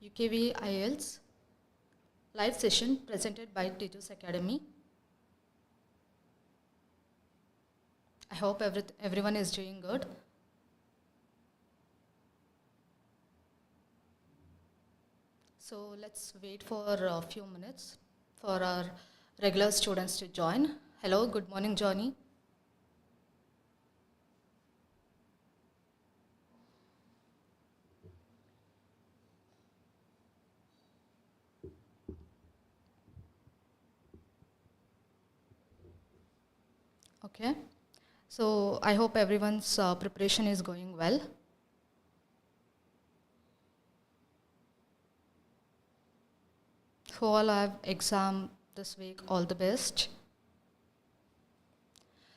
UKVI IELTS live session presented by Tiju's Academy. I hope everyone is doing good. So let's wait for a few minutes for our regular students to join. Hello, good morning, Johnny. Okay, so I hope everyone's preparation is going well. Who all have exam this week, all the best.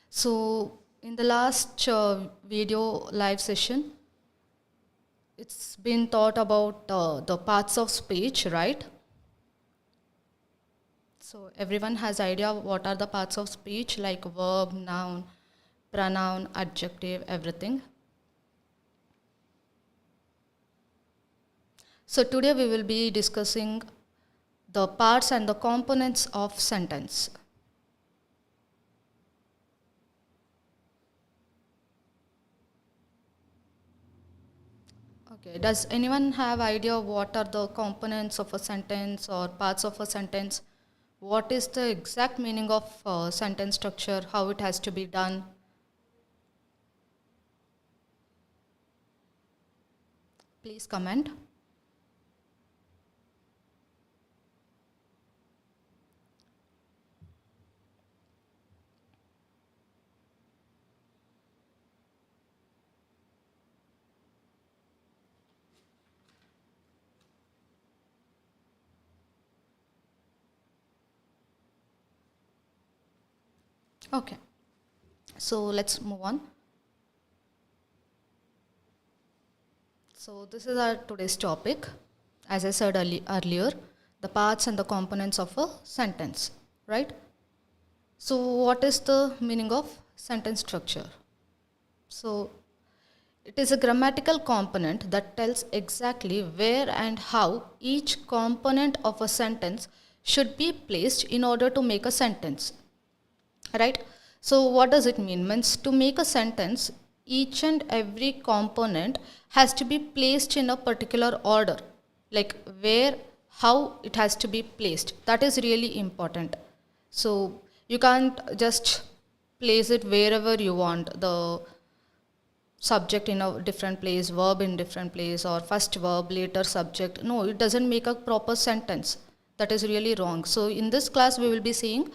So in the last video live session, it's been taught about the parts of speech, right? So everyone has idea what are the parts of speech, like verb, noun, pronoun, adjective, everything. So today we will be discussing the parts and the components of sentence. Okay, does anyone have idea what are the components of a sentence or parts of a sentence? What is the exact meaning of sentence structure, how it has to be done? Please comment. Okay, so let's move on. So this is our today's topic. As I said earlier, the parts and the components of a sentence, right? So what is the meaning of sentence structure? So it is a grammatical component that tells exactly where and how each component of a sentence should be placed in order to make a sentence. Right? So what does it mean? Means to make a sentence, each and every component has to be placed in a particular order, like where, how it has to be placed. That is really important. So you can't just place it wherever you want, the subject in a different place, verb in different place, or first verb, later subject. No, it doesn't make a proper sentence. That is really wrong. So in this class we will be seeing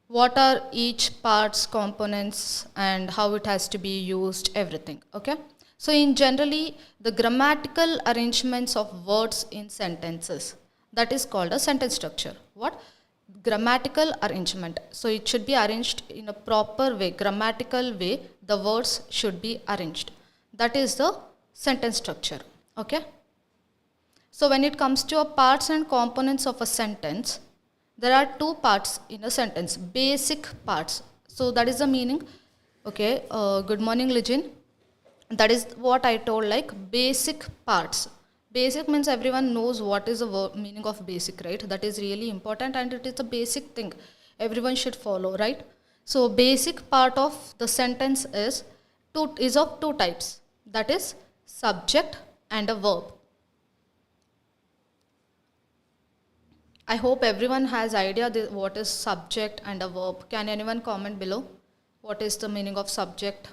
what are each parts, components, and how it has to be used, everything. Okay, so in generally the grammatical arrangements of words in sentences, that is called a sentence structure. What? Grammatical arrangement. So it should be arranged in a proper way, grammatical way. The words should be arranged. That is the sentence structure. Okay, so when it comes to a parts and components of a sentence, there are two parts in a sentence, basic parts. So that is the meaning. Okay, good morning, Lijin. That is what I told, like basic parts. Basic means everyone knows what is the meaning of basic, right? That is really important and it is a basic thing. Everyone should follow, right? So basic part of the sentence is of two types. That is subject and a verb. I hope everyone has idea what is subject and a verb. Can anyone comment below? What is the meaning of subject?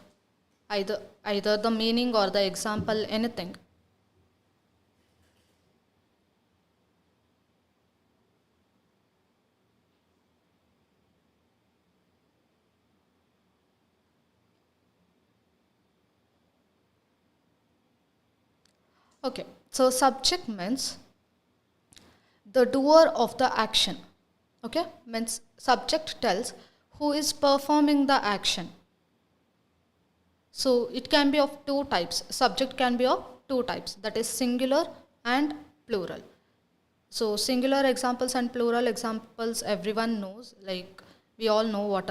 Either the meaning or the example, anything. Okay, so subject means the doer of the action. Okay, means subject tells who is performing the action. So it can be of two types. Subject can be of two types, that is singular and plural. So singular examples and plural examples everyone knows, like we all know what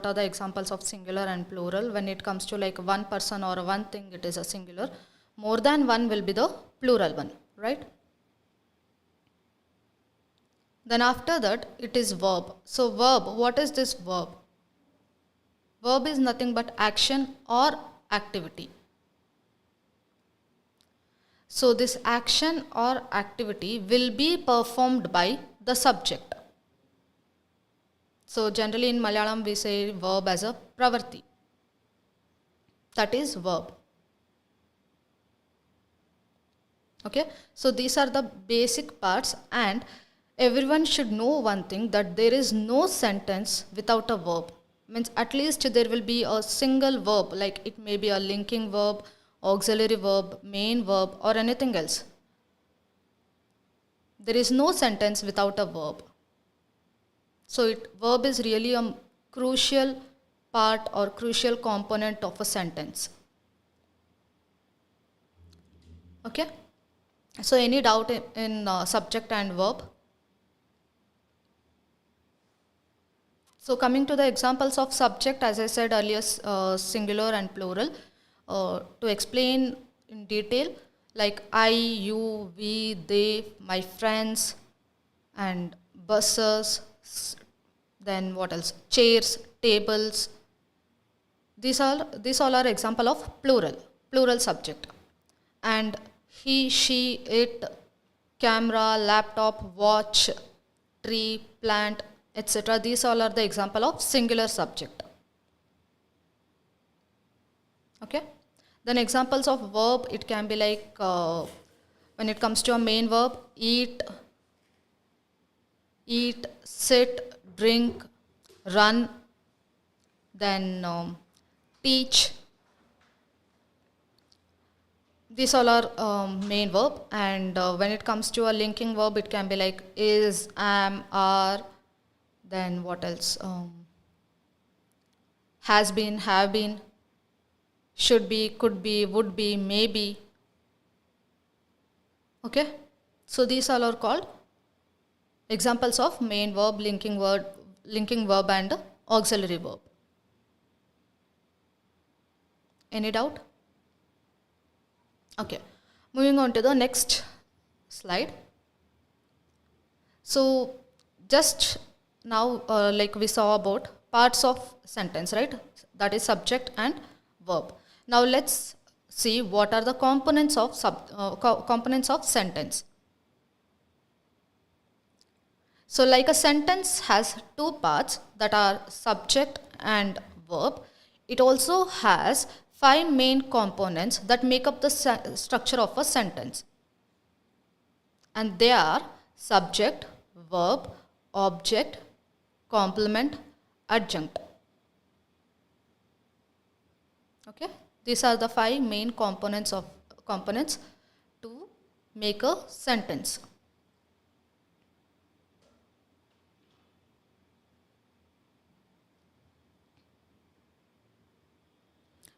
are the examples of singular and plural. When it comes to like one person or one thing, it is a singular. More than one will be the plural one, right? Then after that, it is verb. So verb, what is this verb? Verb is nothing but action or activity. So this action or activity will be performed by the subject. So generally in Malayalam we say verb as a pravarti. That is verb. Okay, so these are the basic parts, and everyone should know one thing, that there is no sentence without a verb. Means at least there will be a single verb, like it may be a linking verb, auxiliary verb, main verb, or anything else. There is no sentence without a verb. So verb is really a crucial part or crucial component of a sentence. Okay. So any doubt in subject and verb? So coming to the examples of subject, as I said earlier, singular and plural. To explain in detail, like I, you, we, they, my friends, and buses, then what else? Chairs, tables. These all are example of plural subject. And he, she, it, camera, laptop, watch, tree, plant, etc. These all are the example of singular subject. Okay. Then examples of verb, it can be like when it comes to a main verb, eat, sit, drink, run, then teach. These all are main verb, and when it comes to a linking verb, it can be like is, am, are, then what else? Has been, have been, should be, could be, would be, may be. Okay, so these all are called examples of main verb, linking verb, and auxiliary verb. Any doubt? Okay, moving on to the next slide. So just now like we saw about parts of sentence, right? That is subject and verb. Now let's see what are the components of sentence. So like a sentence has two parts, that are subject and verb. It also has 5 main components that make up the structure of a sentence. And they are subject, verb, object, complement, adjunct. Okay, these are the 5 main components to make a sentence.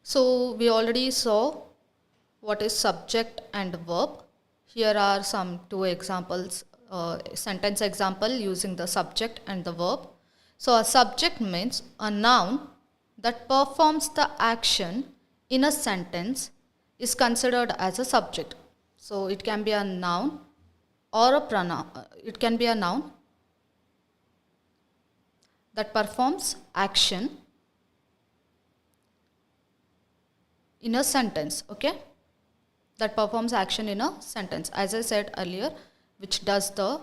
So we already saw what is subject and verb. Here are some 2 examples, sentence example using the subject and the verb. So a subject means a noun that performs the action in a sentence is considered as a subject. So it can be a noun or a pronoun. It can be a noun that performs action in a sentence, okay? That performs action in a sentence. As I said earlier, which does the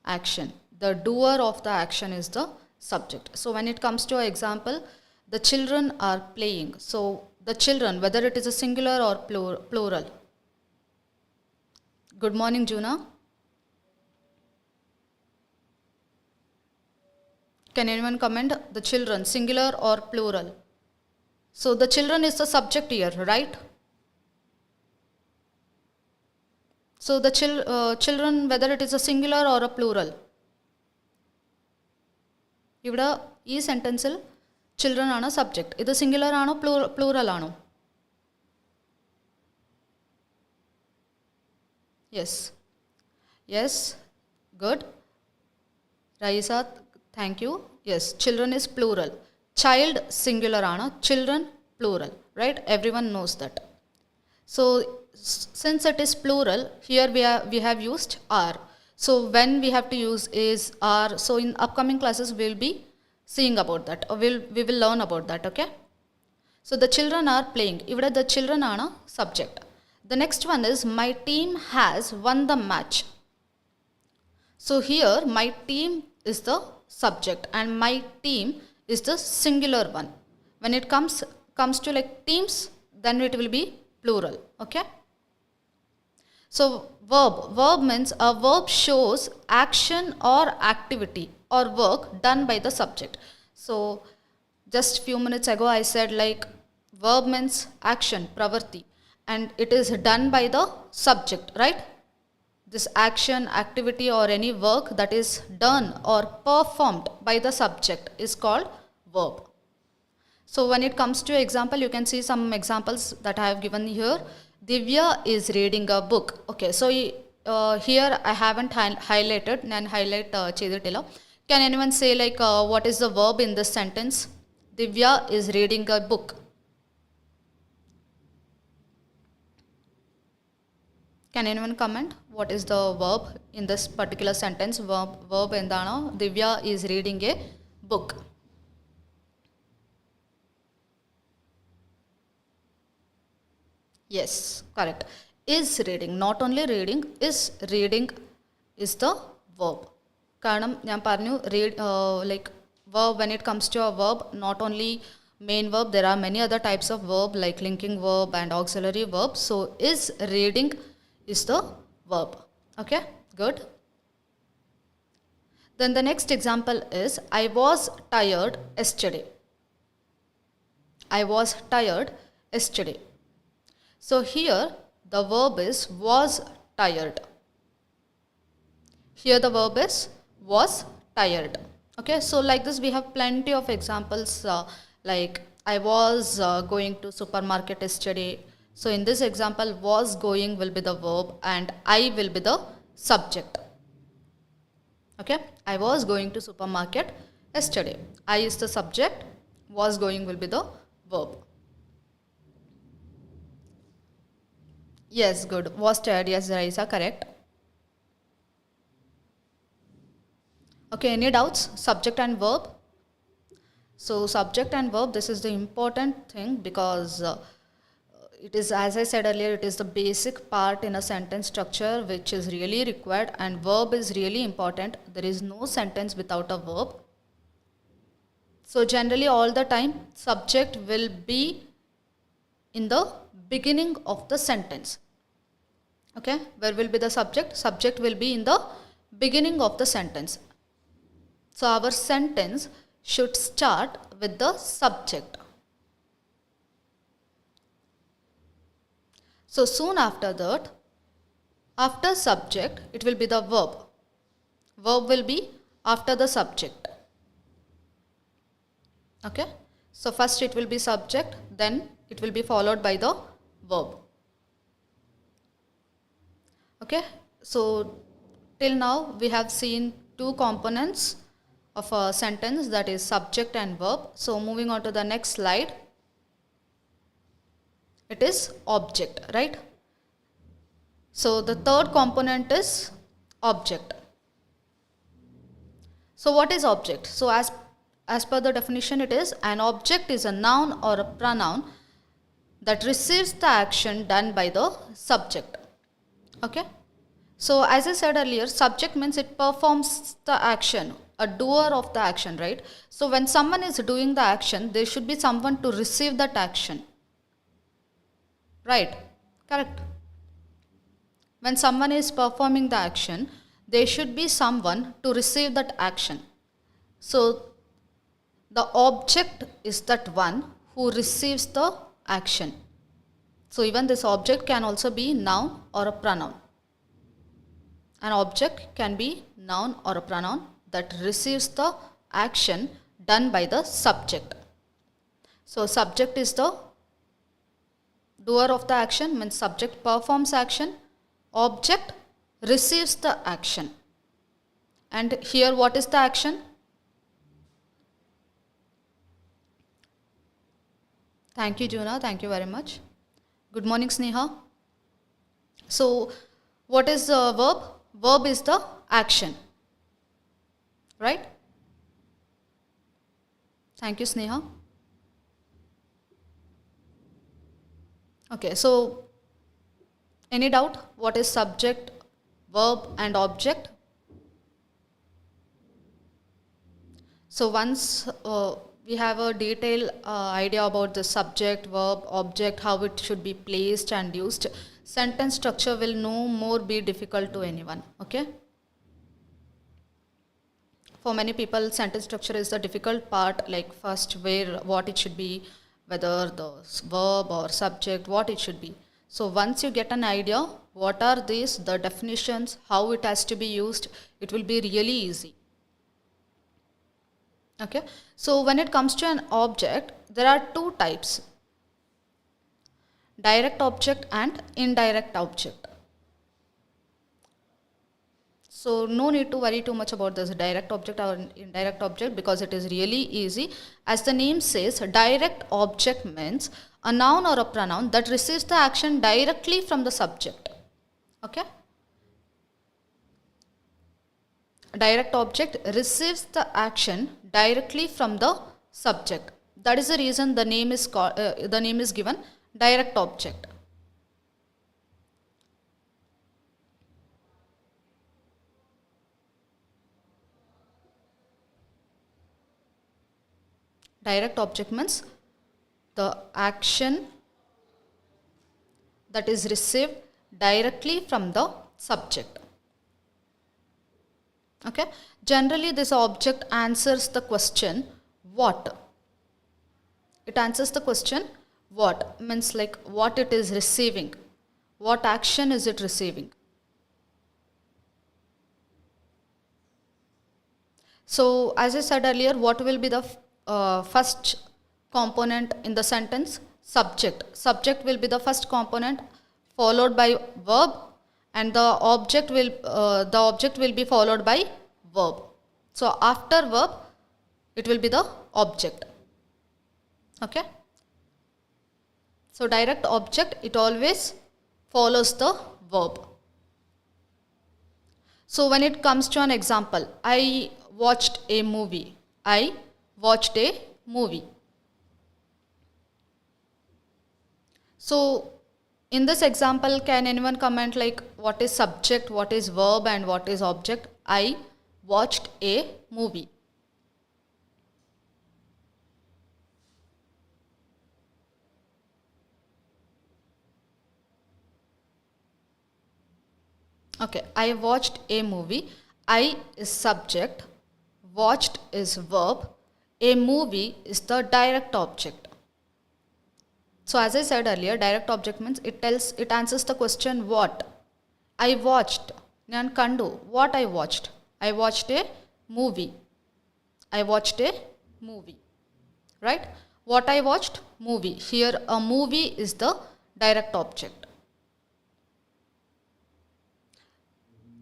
action. The doer of the action is the subject. So when it comes to an example, the children are playing. So the children, whether it is a singular or plural. Good morning, Juna. Can anyone comment? The children, singular or plural? So the children is the subject here, right? So the children, whether it is a singular or a plural. ഇവിടെ ഈ സെൻറ്റൻസിൽ children ആണ് subject. ഇത് singular ആണോ plural ആണോ? Yes good. Rhiza, thank you. Yes, children is plural. Child singular ആണ്, children plural, right? Everyone knows that. So since it is plural, here we have used are. So when we have to use is, are. So in upcoming classes we'll be seeing about that, or we will learn about that. Okay. So the children are playing. Ivide the children are a subject. The next one is my team has won the match. So here my team is the subject and my team is the singular one. When it comes to like teams, then it will be plural. Okay. So verb means a verb shows action or activity or work done by the subject. So just few minutes ago I said like verb means action, pravarti, and it is done by the subject, right? This action, activity or any work that is done or performed by the subject is called verb. So when it comes to example, you can see some examples that I have given here. Divya is reading a book. Okay, so here I haven't highlighted and highlight Cheditila. Can anyone say like what is the verb in this sentence? Divya is reading a book. Can anyone comment? What is the verb in this particular sentence? Verb endano? Divya is reading a book. Yes, correct. Is reading, not only reading, is reading is the verb. Karanam, ഞാൻ പറഞ്ഞു read like verb, when it comes to a verb, not only main verb, there are many other types of verb like linking verb and auxiliary verb. So is reading is the verb. Okay, good. Then the next example is I was tired yesterday. I was tired yesterday. So here the verb is was tired. Here the verb is was tired. Okay, so like this we have plenty of examples like I was going to supermarket yesterday. So in this example was going will be the verb and I will be the subject. Okay, I was going to supermarket yesterday. I is the subject, was going will be the verb. Yes, good. Was tired. Yes, Raisa, correct. Okay, any doubts? Subject and verb. So subject and verb, this is the important thing because it is, as I said earlier, it is the basic part in a sentence structure which is really required, and verb is really important. There is no sentence without a verb. So generally all the time subject will be in the beginning of the sentence. Okay, where will be the subject? Subject will be in the beginning of the sentence. So our sentence should start with the subject. So soon after that, after subject, it will be the verb. Verb will be after the subject. Okay, so first it will be subject, then it will be followed by the verb. Okay, so till now we have seen two components of a sentence, that is subject and verb. So moving on to the next slide, it is object, right? So the third component is object. So what is object? So as per the definition, it is an object is a noun or a pronoun that receives the action done by the subject. Okay, so as I said earlier, subject means it performs the action, a doer of the action, right? So when someone is doing the action, there should be someone to receive that action, right? Correct. When someone is performing the action, there should be someone to receive that action. So the object is that one who receives the action. So even this object can also be noun or a pronoun. An object can be noun or a pronoun that receives the action done by the subject. So subject is the doer of the action, means subject performs action, object receives the action. And here what is the action? Thank you, Juna. Thank you very much. Good morning, Sneha. So what is the verb? verb is the action, right? Thank you, Sneha. Okay, so any doubt what is subject, verb and object? So once we have a detailed idea about the subject, verb, object, how it should be placed and used, sentence structure will no more be difficult to anyone. Okay. For many people, sentence structure is the difficult part, like first where, what it should be, whether the verb or subject, what it should be. So once you get an idea, what are these, the definitions, how it has to be used, it will be really easy. Okay. So when it comes to an object, there are two types: direct object and indirect object. So no need to worry too much about this direct object or indirect object, because it is really easy. As the name says, direct object means a noun or a pronoun that receives the action directly from the subject. Okay. Direct object receives the action directly from the subject. That is the reason the name is given direct object. Direct object means the action that is received directly from the subject. Okay. Generally, this object answers the question what. It answers the question what, means like what it is receiving, what action is it receiving. So as I said earlier, what will be the first component in the sentence? Subject. Subject will be the first component, followed by verb, and the object will be followed by verb. So after verb, it will be the object. Okay. So direct object, it always follows the verb. So when it comes to an example, I watched a movie. I watched a movie. So in this example, can anyone comment like what is subject, what is verb and what is object? I watched a movie. Okay, I watched a movie. I is subject, watched is verb, a movie is the direct object. So as I said earlier, direct object means it answers the question what. I watched. Nan kandu. What I watched? I watched a movie. I watched a movie. Right? What I watched? Movie. Here a movie is the direct object.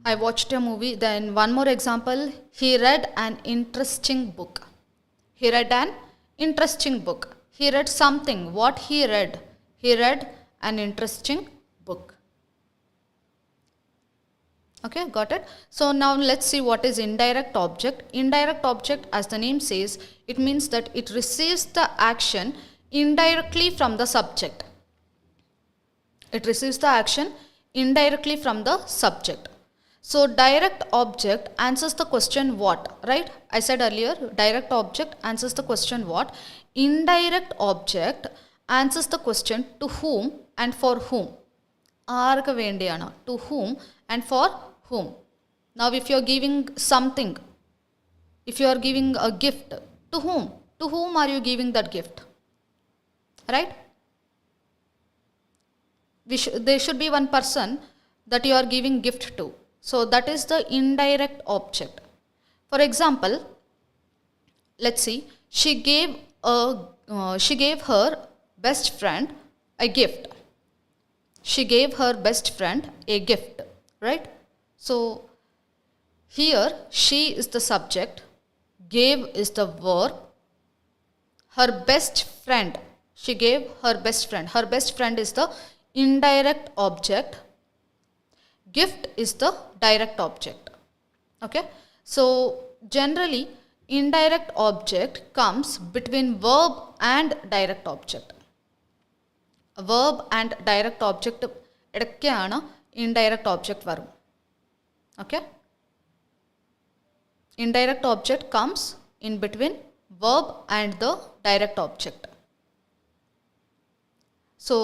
I watched a movie. Then one more example. He read an interesting book. He read an interesting book. He read something. What he read? He read an interesting book. Okay, got it? So now let's see what is indirect object. Indirect object, as the name says, it means that it receives the action indirectly from the subject. It receives the action indirectly from the subject. So direct object answers the question what, right? I said earlier, direct object answers the question what. Indirect object answers the question to whom and for whom. Aarku vendiyana, to whom and for whom. Now if you are giving something, if you are giving a gift, to whom? To whom are you giving that gift? Right? There should be one person that you are giving gift to. So that is the indirect object. For example, let's see, she gave her best friend a gift. She gave her best friend a gift, right? So here she is the subject, gave is the verb, her best friend, she gave her best friend. Her best friend is the indirect object. gift is the direct object. Okay, so generally indirect object comes between verb and direct object. Verb and direct object ഇടയ്ക്കാണ് indirect object വരും. Okay, indirect object comes in between verb and the direct object. So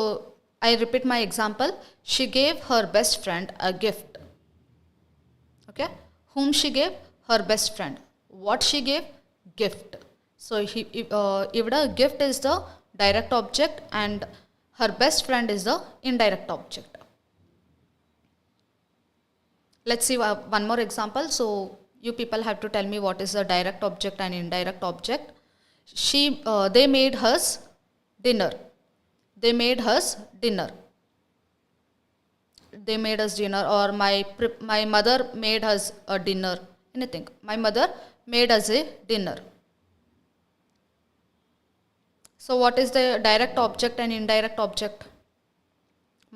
I repeat my example. She gave her best friend a gift. Okay, whom she gave? Her best friend. What she gave? Gift. So ഇവിടെ gift is the direct object and her best friend is the indirect object. Let's see one more example. So you people have to tell me what is the direct object and indirect object. They made us dinner. They made us dinner. They made us dinner, or my mother made us a dinner. Anything. My mother made us a dinner. So what is the direct object and indirect object?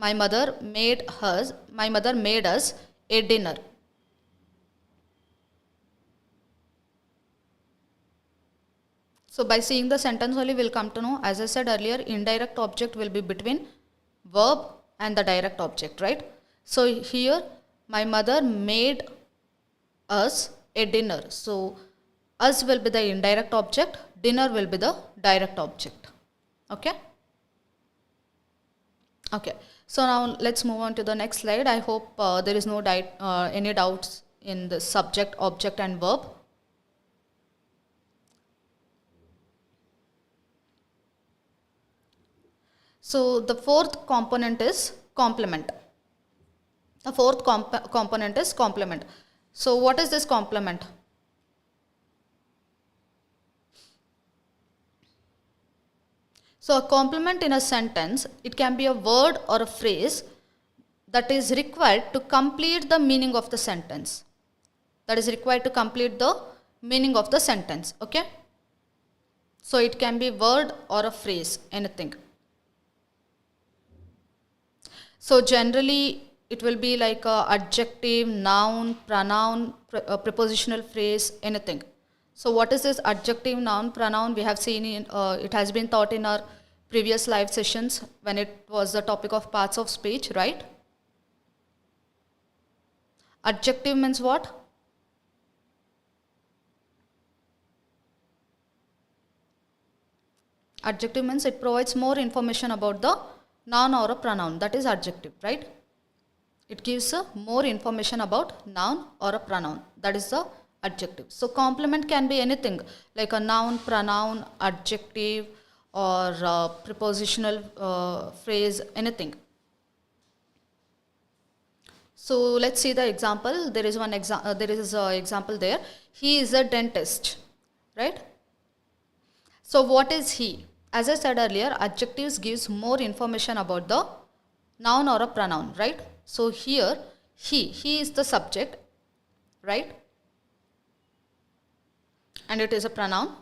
My mother made us a dinner. So by seeing the sentence only we'll come to know, as I said earlier, indirect object will be between verb and the direct object, right? So here my mother made us a dinner. So us will be the indirect object, dinner will be the direct object. Okay? Okay. So now let's move on to the next slide. I hope there is no any doubts in the subject, object and verb. So the fourth component is complement. The fourth component is complement. So what is this complement? So a complement in a sentence, it can be a word or a phrase that is required to complete the meaning of the sentence. That is required to complete the meaning of the sentence. Okay? So it can be word or a phrase, anything. So generally it will be like a adjective, noun, pronoun, prepositional phrase, anything. So what is this adjective, noun, pronoun? We have seen it has been taught in our previous live sessions when it was the topic of parts of speech, right? Adjective means what? Adjective means it provides more information about the noun or a pronoun. That is adjective, right? It gives more information about noun or a pronoun. That is the adjective. So complement can be anything like a noun, pronoun, adjective, or prepositional phrase, anything. So let's see the example. There is an example there. He is a dentist, right? So what is he? As I said earlier, adjectives gives more information about the noun or a pronoun, right? So here he is the subject, right? And it is a pronoun.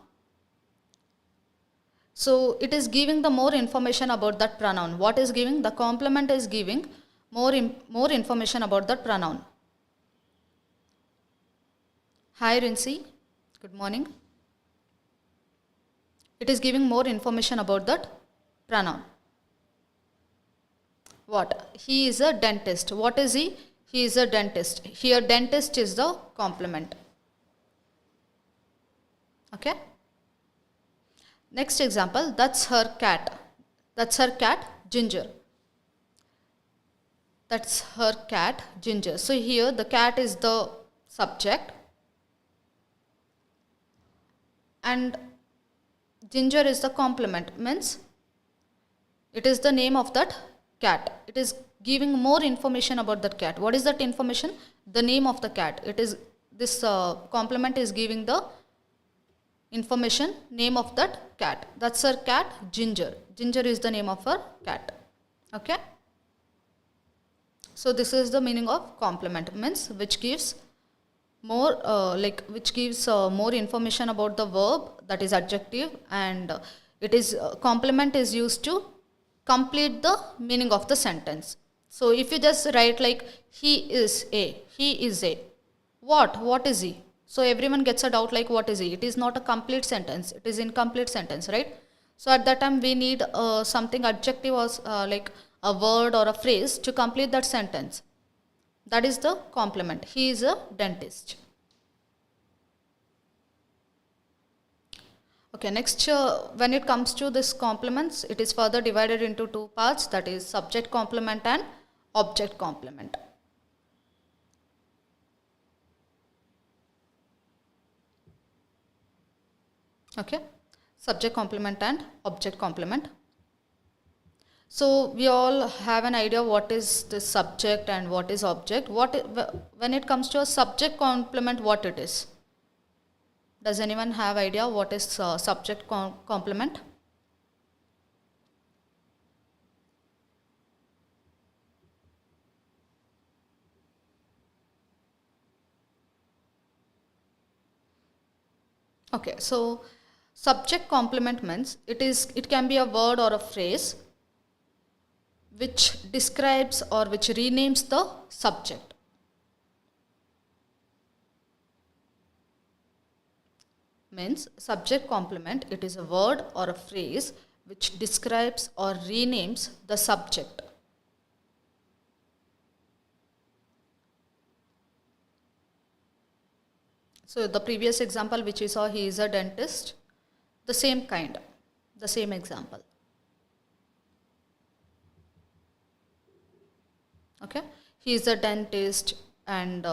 So it is giving the more information about that pronoun. What is giving? The complement is giving more information about that pronoun. Hi Rincy, good morning. It is giving more information about that pronoun. What? He is a dentist. What is he? He is a dentist. Here dentist is the complement. Okay? Next example, that's her cat. That's her cat, Ginger. That's her cat, Ginger. So here the cat is the subject and Ginger is the complement. Means it is the name of that cat. It is giving more information about that cat. What is that information? The name of the cat. It is this complement is giving the information, name of that cat. That's her cat, Ginger. Ginger is the name of her cat. Okay? So this is the meaning of complement. Means which gives more more information about the verb, that is adjective, and it is complement is used to complete the meaning of the sentence. So if you just write like he is a, what is he? So everyone gets a doubt like what is he? It is not a complete sentence. It is incomplete sentence, right? So at that time we need something adjective or like a word or a phrase to complete that sentence. That is the complement. He is a dentist. Okay, next when it comes to this complements, it is further divided into two parts, that is subject complement and object complement. Okay, subject complement and object complement. So we all have an idea what is the subject and what is object. When it comes to a subject complement, what it is? Does anyone have idea what is subject complement? Okay, so subject complement means it can be a word or a phrase which describes or which renames the subject. Means subject complement, it is a word or a phrase which describes or renames the subject. So the previous example which we saw, he is a dentist, the same kind, the same example. Okay, he is a dentist, and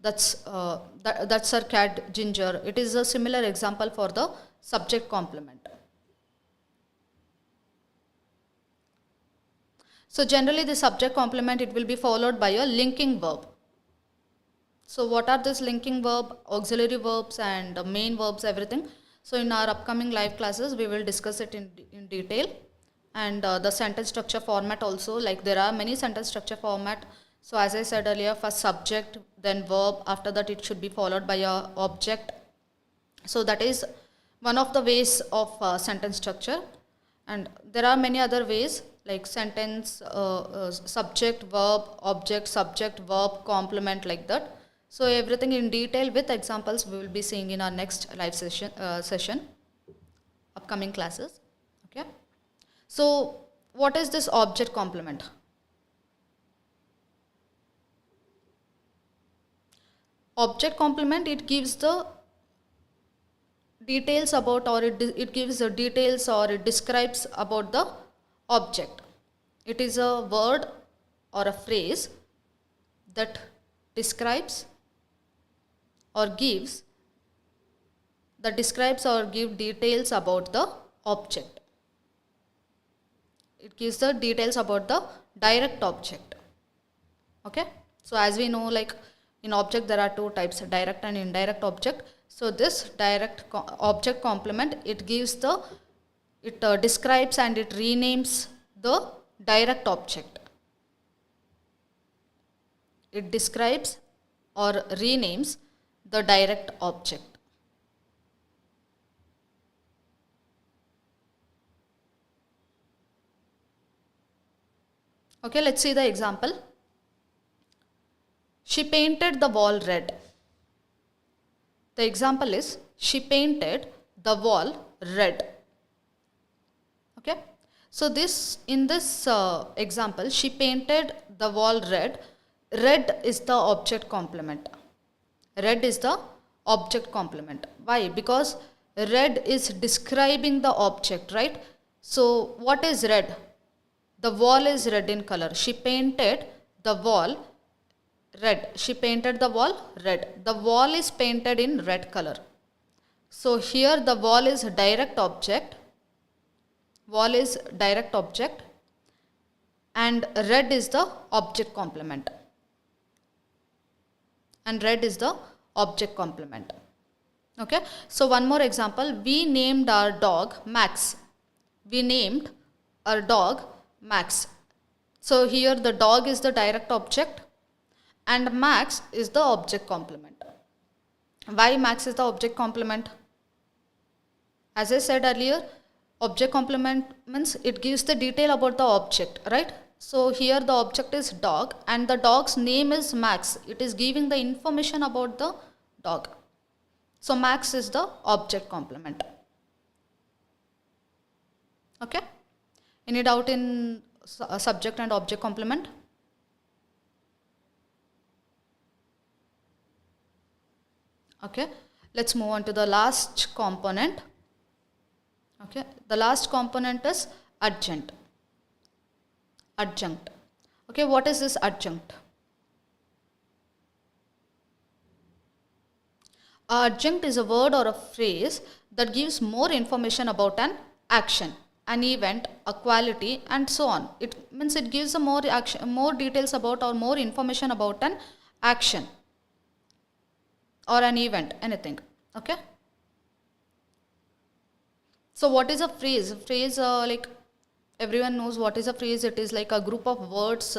that's her cat Ginger. It is a similar example for the subject complement. So generally the subject complement, it will be followed by a linking verb. So what are this linking verb, auxiliary verbs and main verbs, everything? So in our upcoming live classes we will discuss it in detail. And the sentence structure format also, like there are many sentence structure format. So as I said earlier, first subject, then verb, after that it should be followed by a object. So that is one of the ways of sentence structure, and there are many other ways like sentence, subject, verb, object, subject, verb, complement, like that. So everything in detail with examples we will be seeing in our next live session, upcoming classes. Okay. So what is this object complement? Object complement, it gives the details about, or it gives the details, or it describes about the object. It is a word or a phrase that describes or gives details about the object. It gives the details about the direct object. Okay, so as we know, like in object there are two types, direct and indirect object. So this direct object complement, it describes and it renames the direct object. It describes or renames the direct object. Okay, let's see the example. She painted the wall red. The example is she painted the wall red. Okay, so in this example, she painted the wall red. Red is the object complement. Red is the object complement. Why? Because red is describing the object, right? So what is red? The wall is red in color. She painted the wall red. She painted the wall red. The wall is painted in red color. So here the wall is a direct object. Wall is direct object, and red is the object complement. And red is the object complement. Okay. So one more example. We named our dog Max. We named our dog Max. So here the dog is the direct object and Max is the object complement. Why Max is the object complement? As I said earlier, object complement means it gives the detail about the object, right? So here the object is dog and the dog's name is Max. It is giving the information about the dog. So Max is the object complement. Okay. Any doubt in subject and object complement? Okay. Let's move on to the last component. Okay. The last component is adjunct. Adjunct. Okay. What is this adjunct? Adjunct is a word or a phrase that gives more information about an action, an event, a quality, and so on. It means it gives more action, more details about or more information about an action or an event, anything. Okay. So what is a phrase? Phrase, like everyone knows what is a phrase. It is like a group of words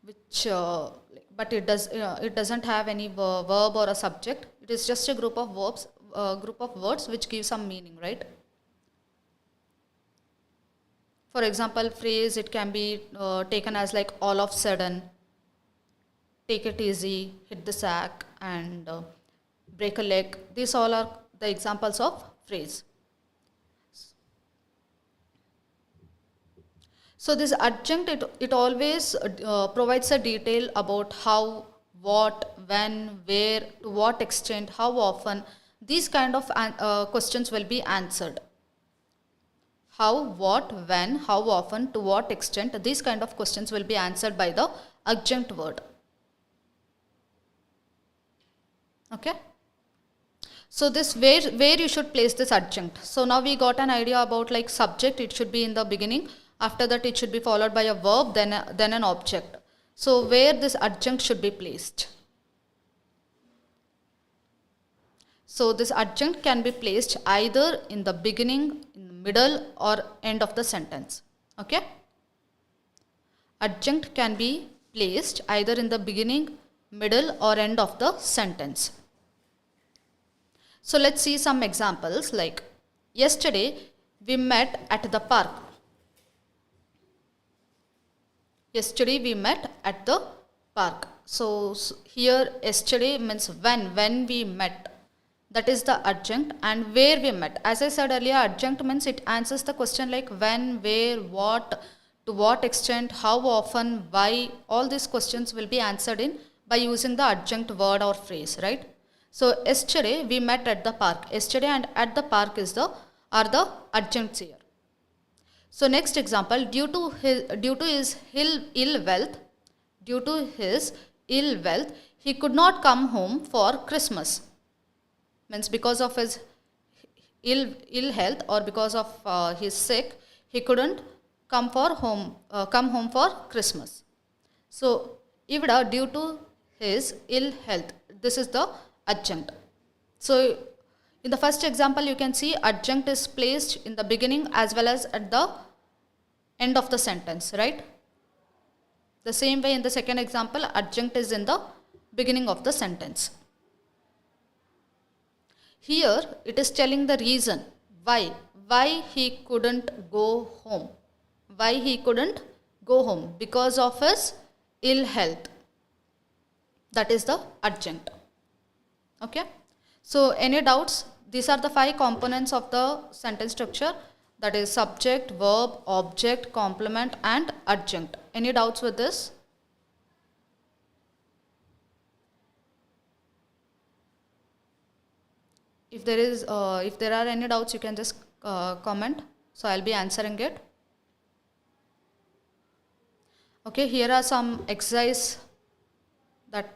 which, but it doesn't have any verb or a subject. It is just a group of verbs, group of words which give some meaning, right? For example, phrase, it can be taken as like all of sudden, take it easy, hit the sack, and break a leg. These all are the examples of phrase. So this adjunct, it always provides a detail about how, what, when, where, to what extent, how often. These kind of questions will be answered. How, what, when, how often, to what extent. These kind of questions will be answered by the adjunct word. Okay. So this where you should place this adjunct. So now we got an idea about like subject. It should be in the beginning. After that, it should be followed by a verb, then an object. So where this adjunct should be placed? So this adjunct can be placed either in the beginning, in the middle, or end of the sentence. Okay? Adjunct can be placed either in the beginning, middle, or end of the sentence. So let's see some examples like yesterday we met at the park. Yesterday we met at the park. So here yesterday means when we met. That is the adjunct, and where we met. As I said earlier, adjunct means it answers the question like when, where, what, to what extent, how often, why. All these questions will be answered in by using the adjunct word or phrase, right? So yesterday we met at the park. Yesterday and at the park are the adjuncts here. So next example, due to his ill wealth, he could not come home for Christmas. Means because of his ill health or because of his sick, he couldn't come home for Christmas. So ivida due to his ill health. This is the adjunct. So in the first example, you can see adjunct is placed in the beginning as well as at the end of the sentence, right? The same way in the second example, adjunct is in the beginning of the sentence. Here it is telling the reason why he couldn't go home. Why he couldn't go home? Because of his ill health. That is the adjunct. Okay. So any doubts? These are the 5 components of the sentence structure. That is subject, verb, object, complement, and adjunct. Any doubts with this? If there are any doubts, you can just comment. So I'll be answering it. Okay, here are some exercise that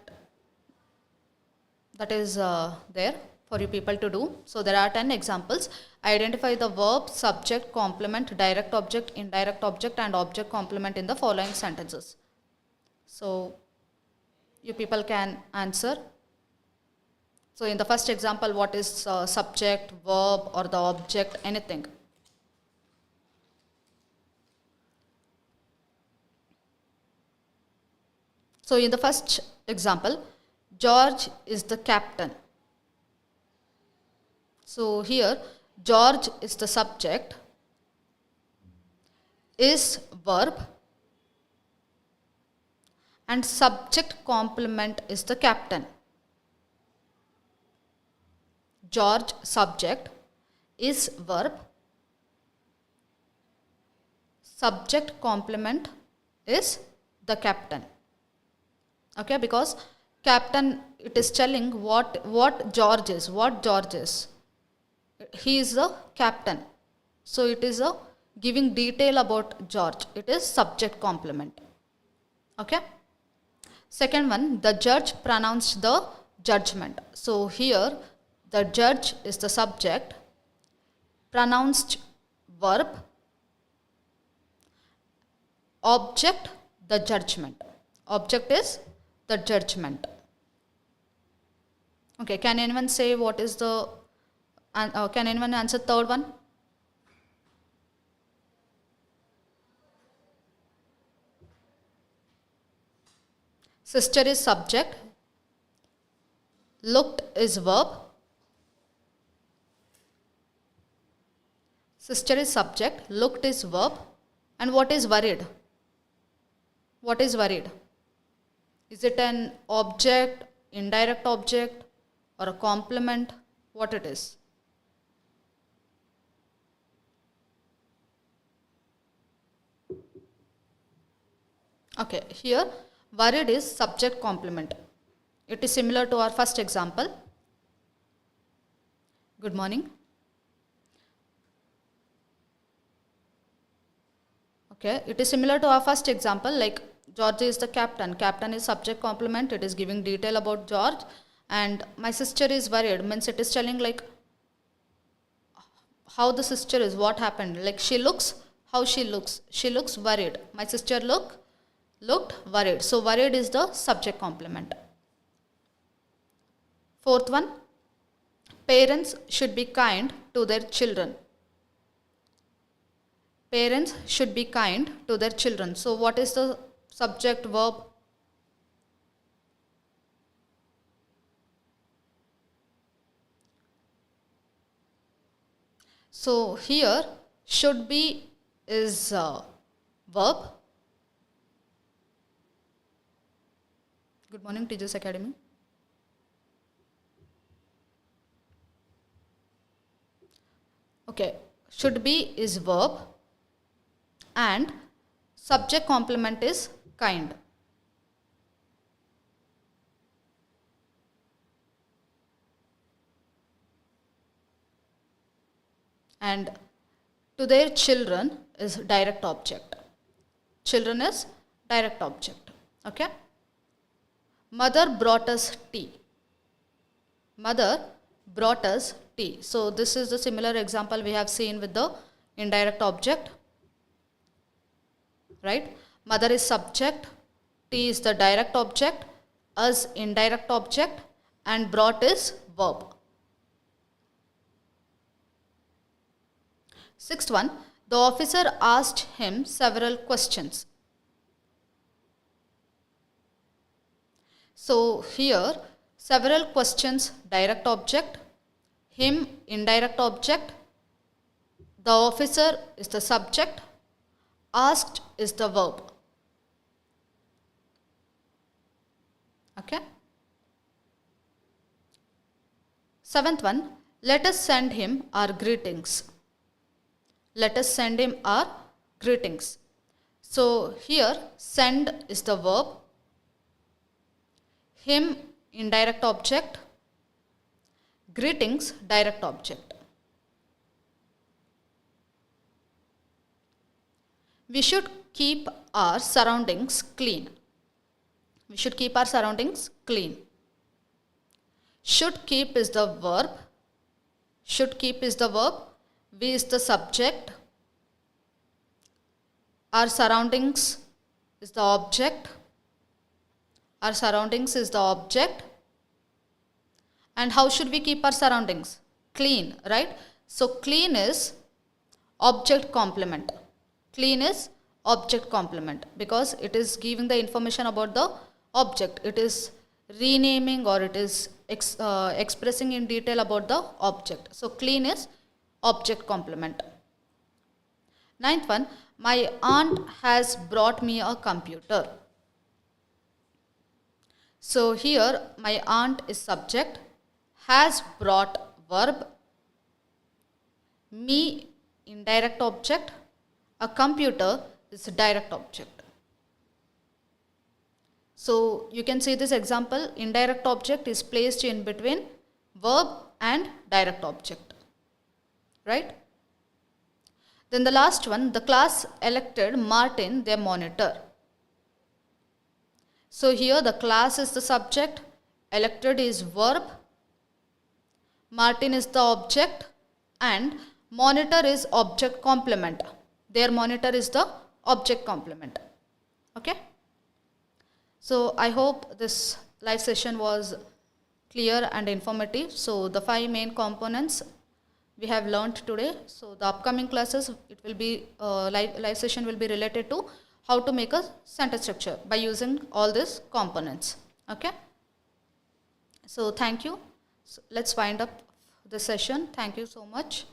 is there for you people to do. So there are 10 examples. Identify the verb, subject, complement, direct object, indirect object, and object complement in the following sentences. So you people can answer. So in the first example, what is subject, verb, or the object, anything? So in the first example, George is the captain. So here, George is the subject, is verb, and subject complement is the captain. George subject is verb. Subject complement is the captain. Okay, because captain, it is telling what George is. He is the captain. So it is a giving detail about George. It is subject complement. Okay. Second one, the judge pronounced the judgment. So here the judge is the subject, pronounced verb, object the judgment. Object is the judgment. Okay, can anyone say what is the can anyone answer third one? Sister is subject, looked is verb. Sister is subject, looked is verb. And what is worried? What is worried? Is it an object, indirect object, or a complement? What it is? Okay, here worried is subject complement. It is similar to our first example. Good morning. Okay, it is similar to our first example, like George is the captain. Captain is subject complement. It is giving detail about George. And my sister is worried, means it is telling like how the sister is, what happened. Like she looks, how she looks. She looks worried. My sister looked worried. So worried is the subject complement. Fourth one, parents should be kind to their children. Parents should be kind to their children. So what is the subject verb? So here should be is verb. Good morning, Teachers Academy. Okay, should be is verb and subject complement is kind. And to their children is direct object. Children is direct object. Okay. Mother brought us tea. Mother brought us tea. So this is the similar example we have seen with the indirect object. Right? Mother is subject, tea is the direct object, us indirect object, and brought is verb. Sixth one, the officer asked him several questions. So here several questions direct object, him indirect object, the officer is the subject, asked is the verb. Okay. Seventh one, let us send him our greetings. Let us send him our greetings. So here send is the verb, him indirect object, greetings direct object. We should keep our surroundings clean. We should keep our surroundings clean. Should keep is the verb. Should keep is the verb. We is the subject. Our surroundings is the object. Our surroundings is the object. And how should we keep our surroundings? Clean, right? So clean is object complement. Clean is object complement because it is giving the information about the object. It is renaming or it is expressing in detail about the object. So clean is object complement. Ninth one, my aunt has brought me a computer. So here my aunt is subject, has brought verb, me indirect object, a computer is a direct object. So you can see this example, indirect object is placed in between verb and direct object, right? Then the last one, the class elected Martin their monitor. So here the class is the subject, elected is verb, Martin is the object, and monitor is object complement. Their monitor is the object complement. Okay. So I hope this live session was clear and informative. So the 5 main components we have learned today. So the upcoming classes, it will be live session will be related to how to make a sentence structure by using all these components. Okay. So thank you. So let's wind up the session. Thank you so much.